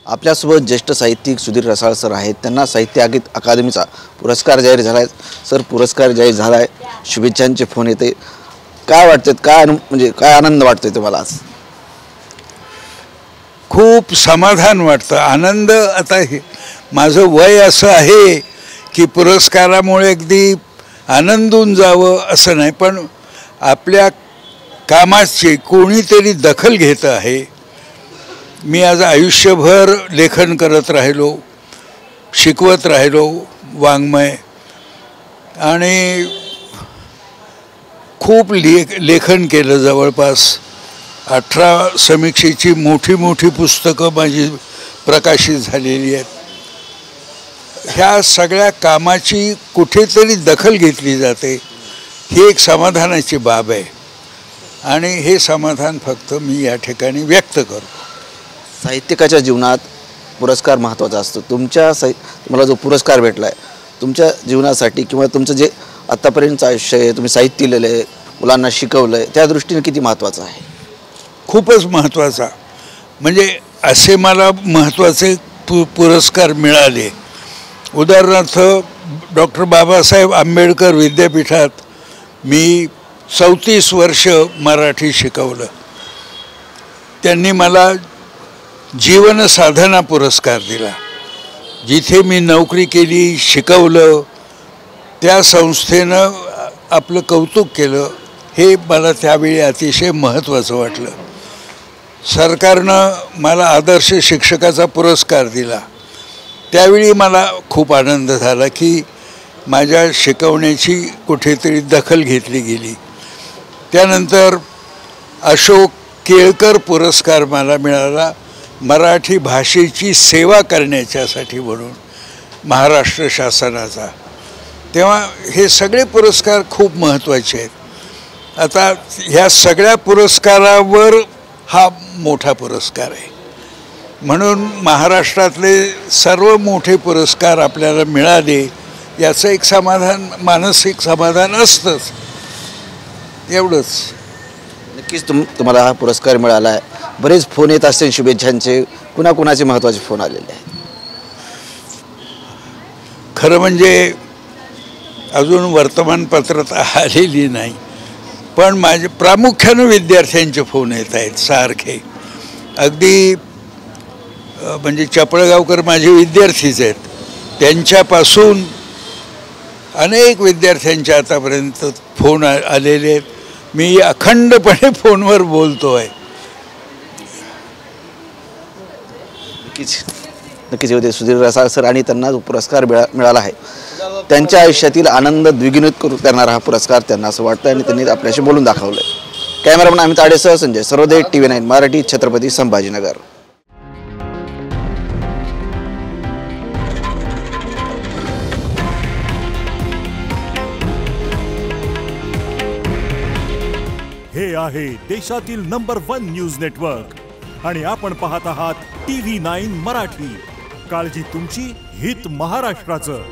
आपल्यासोबत ज्येष्ठ साहित्यिक सुधीर रसाळ सर आहेत। त्यांना साहित्य अकादमीचा पुरस्कार जाहीर झाला आहे। सर, पुरस्कार जाहीर झाला आहे, शुभेच्छांचे फोन येते, काय वाटतं, काय आनंद वाटतोय तुम्हाला आज? खूप समाधान वाटतं, आनंद। आता हे माझं वय असं आहे की पुरस्कारामुळे अगदी आनंदून जावं असं नाही, पण आपल्या कामाची कोणीतरी दखल घेतं आहे। मी आज आयुष्यभर लेखन करत राहिलो, शिकवत राहिलो वाङ्मय, आणि खूप लेखन केलं। जवळपास 18 समीक्षेची मोठी पुस्तकं माझी प्रकाशित झालेली आहेत। ह्या सगळ्या कामाची कुठेतरी दखल घेतली जाते, ही एक समाधानाची बाब आहे, आणि हे समाधान फक्त मी या ठिकाणी व्यक्त करतो। साहित्यिकाच्या जीवनात पुरस्कार महत्त्वाचा असतो। तुम्हाला जो पुरस्कार भेटला आहे, तुमच्या जीवनासाठी किंवा तुमचं जे आत्तापर्यंतचं आयुष्य आहे, तुम्ही साहित्य लिहिलं आहे, मुलांना शिकवलं आहे, त्या दृष्टीने किती महत्त्वाचं आहे? खूपच महत्त्वाचा। म्हणजे असे मला महत्त्वाचे पुरस्कार मिळाले। उदाहरणार्थ डॉक्टर बाबासाहेब आंबेडकर विद्यापीठात मी 34 वर्ष मराठी शिकवलं। त्यांनी मला जीवन साधना पुरस्कार दिला। जिथे मी नोकरी केली, शिकवलं, त्या संस्थेनं आपलं कौतुक केलं, हे मला त्यावेळी अतिशय महत्त्वाचं वाटलं। सरकारनं मला आदर्श शिक्षकाचा पुरस्कार दिला, त्यावेळी मला खूप आनंद झाला की माझ्या शिकवण्याची कुठेतरी दखल घेतली गेली। त्यानंतर अशोक केळकर पुरस्कार मला मिळाला, मराठी भाषेची सेवा करण्याच्यासाठी म्हणून, महाराष्ट्र शासनाचा। तेव्हा हे सगळे पुरस्कार खूप महत्त्वाचे आहेत। आता ह्या सगळ्या पुरस्कारावर हा मोठा पुरस्कार आहे, म्हणून महाराष्ट्रातले सर्व मोठे पुरस्कार आपल्याला मिळाले याचं एक समाधान, मानसिक समाधान असतंच, एवढंच। नक्कीच तुम्हाला हा पुरस्कार मिळाला आहे। बरेच फोन येत असतील शुभेच्छांचे, कुणाकुणाचे महत्त्वाचे फोन आलेले आहेत? खरं म्हणजे अजून वर्तमानपत्रात आलेली नाही, पण माझे प्रामुख्यानं विद्यार्थ्यांचे फोन येत आहेत सारखे। अगदी म्हणजे चपळगावकर माझे विद्यार्थीच आहेत, त्यांच्यापासून अनेक विद्यार्थ्यांचे आतापर्यंत फोन आलेले आहेत। मी अखंडपणे फोनवर बोलतो आहे। नक्कीच होते सुधीर रसाळ सर, आणि त्यांना जो पुरस्कार मिळाला आहे, त्यांच्या आयुष्यातील आनंद द्विगुणित करणारा हा पुरस्कार त्यांना असं वाटतं, आणि त्यांनी आपल्याशी बोलून दाखवलं आहे। कॅमेरामन अमित आडेसह संजय सर्वोदय TV9 मराठी, छत्रपती संभाजीनगर। हे आहे देशातील नंबर 1 न्यूज नेटवर्क, आणि आपण पाहत आहात TV9 मराठी। काळजी तुमची, हित महाराष्ट्राचं।